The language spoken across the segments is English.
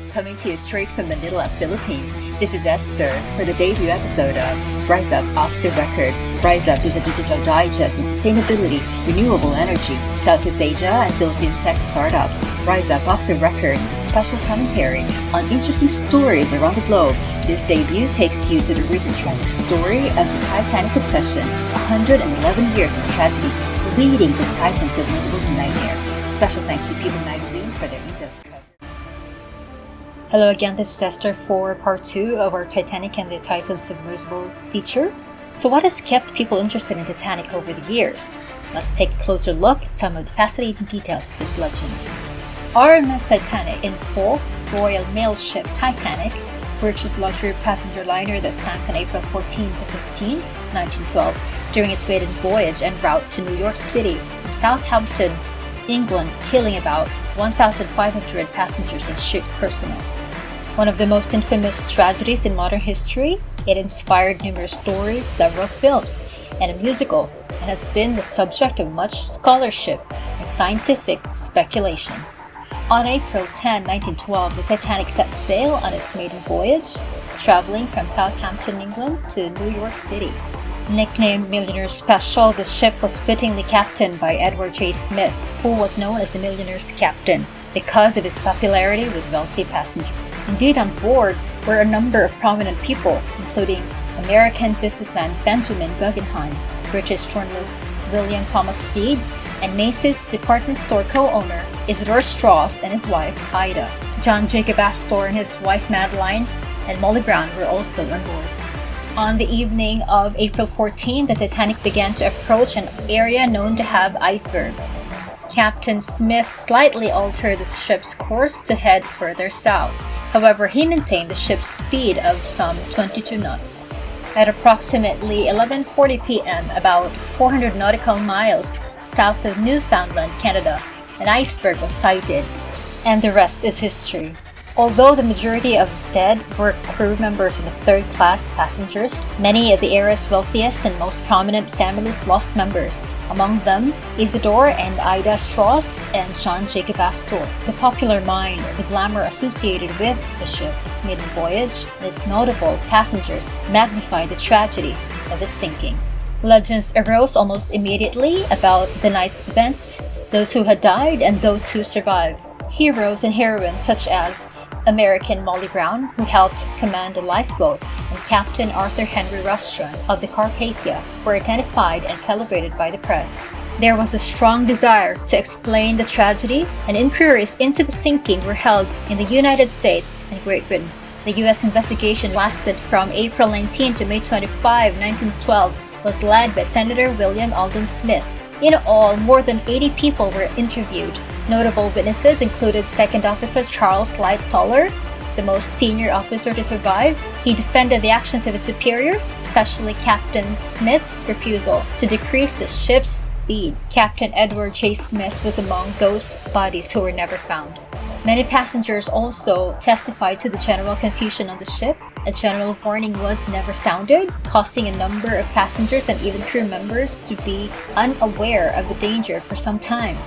coming to you straight from Manila, Philippines. This is Esther for the debut episode of RiseUp Off the Record. RiseUp is a digital digest on sustainability, renewable energy, Southeast Asia, and Philippine tech startups. RiseUp Off the Record is a special commentary on interesting stories around the globe. This debut takes you to the recent tragic story of the Titanic obsession, 111 years of tragedy leading to the Titan's submersible nightmare. Special thanks to People Magazine for their in-depth coverage. Hello again, this is Esther for part 2 of our Titanic and the Titan submersible feature. So what has kept people interested in Titanic over the years? Let's take a closer look at some of the fascinating details of this legend. RMS Titanic, in full, Royal Mail ship Titanic, British luxury passenger liner that sank on April 14 to 15, 1912, during its maiden voyage en route to New York City from Southampton, England, killing about 1,500 passengers and ship personnel. One of the most infamous tragedies in modern history, it inspired numerous stories, several films, and a musical, and has been the subject of much scholarship and scientific speculations. On April 10, 1912, the Titanic set sail on its maiden voyage, traveling from Southampton, England to New York City. Nicknamed Millionaire Special, the ship was fittingly captained by Edward J. Smith, who was known as the Millionaire's Captain because of his popularity with wealthy passengers. Indeed, on board were a number of prominent people, including American businessman Benjamin Guggenheim, British journalist William Thomas Stead, and Macy's department store co-owner Isidore Strauss and his wife Ida. John Jacob Astor and his wife Madeline and Molly Brown were also on board. On the evening of April 14, the Titanic began to approach an area known to have icebergs. Captain Smith slightly altered the ship's course to head further south. However, he maintained the ship's speed of some 22 knots. At approximately 11:40 p.m., about 400 nautical miles south of Newfoundland, Canada, an iceberg was sighted, and the rest is history. Although the majority of dead were crew members and third-class passengers, many of the era's wealthiest and most prominent families lost members. Among them, Isidore and Ida Strauss and John Jacob Astor. The popular mind, the glamour associated with the ship, its maiden voyage, and its notable passengers magnified the tragedy of its sinking. Legends arose almost immediately about the night's events, those who had died and those who survived. Heroes and heroines such as American Molly Brown, who helped command the lifeboat, and Captain Arthur Henry Rostron of the Carpathia were identified and celebrated by the press. There was a strong desire to explain the tragedy, and inquiries into the sinking were held in the United States and Great Britain. The U.S. investigation lasted from April 19 to May 25, 1912, was led by Senator William Alden Smith. In all, more than 80 people were interviewed. Notable witnesses included Second Officer Charles Light-Toller, the most senior officer to survive. He defended the actions of his superiors, especially Captain Smith's refusal to decrease the ship's speed. Captain Edward J. Smith was among those bodies who were never found. Many passengers also testified to the general confusion on the ship. A general warning was never sounded, causing a number of passengers and even crew members to be unaware of the danger for some time.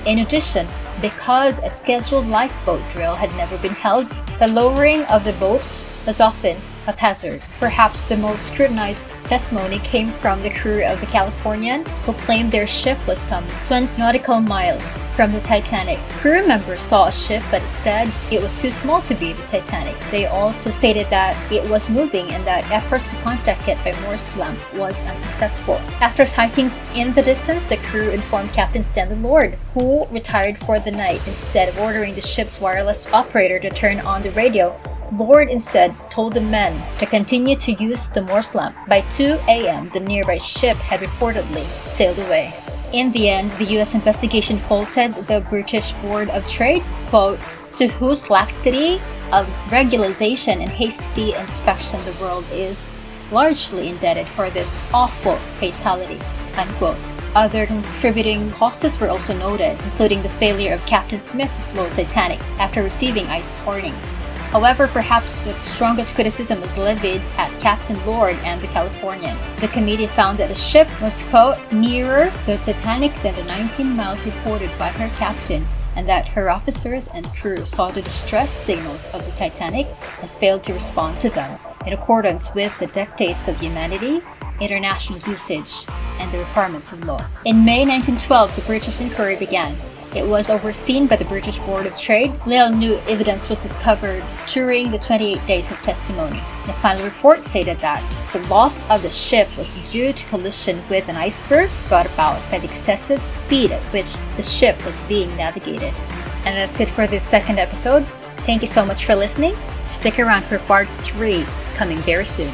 In addition, because a scheduled lifeboat drill had never been held, the lowering of the boats was often haphazard. Perhaps the most scrutinized testimony came from the crew of the Californian, who claimed their ship was some 20 nautical miles from the Titanic. Crew members saw a ship but said it was too small to be the Titanic. They also stated that it was moving and that efforts to contact it by Morse lamp was unsuccessful. After sightings in the distance, the crew informed Captain Stanley Lord, who retired for the night. Instead of ordering the ship's wireless operator to turn on the radio, Lord instead told the men to continue to use the Morse lamp. By 2 a.m., the nearby ship had reportedly sailed away. In the end, the U.S. investigation faulted the British Board of Trade, quote, to whose laxity of regularization and hasty inspection the world is largely indebted for this awful fatality, unquote. Other contributing causes were also noted, including the failure of Captain Smith to slow the Titanic after receiving ice warnings. However, perhaps the strongest criticism was levied at Captain Lord and the Californian. The committee found that the ship was, quote, nearer the Titanic than the 19 miles reported by her captain, and that her officers and crew saw the distress signals of the Titanic and failed to respond to them in accordance with the dictates of humanity, international usage, and the requirements of law. In May 1912, the British inquiry began. It was overseen by the British Board of Trade. Little new evidence was discovered during the 28 days of testimony. The final report stated that the loss of the ship was due to collision with an iceberg brought about by the excessive speed at which the ship was being navigated. And that's it for this second episode. Thank you so much for listening. Stick around for part 3 coming very soon.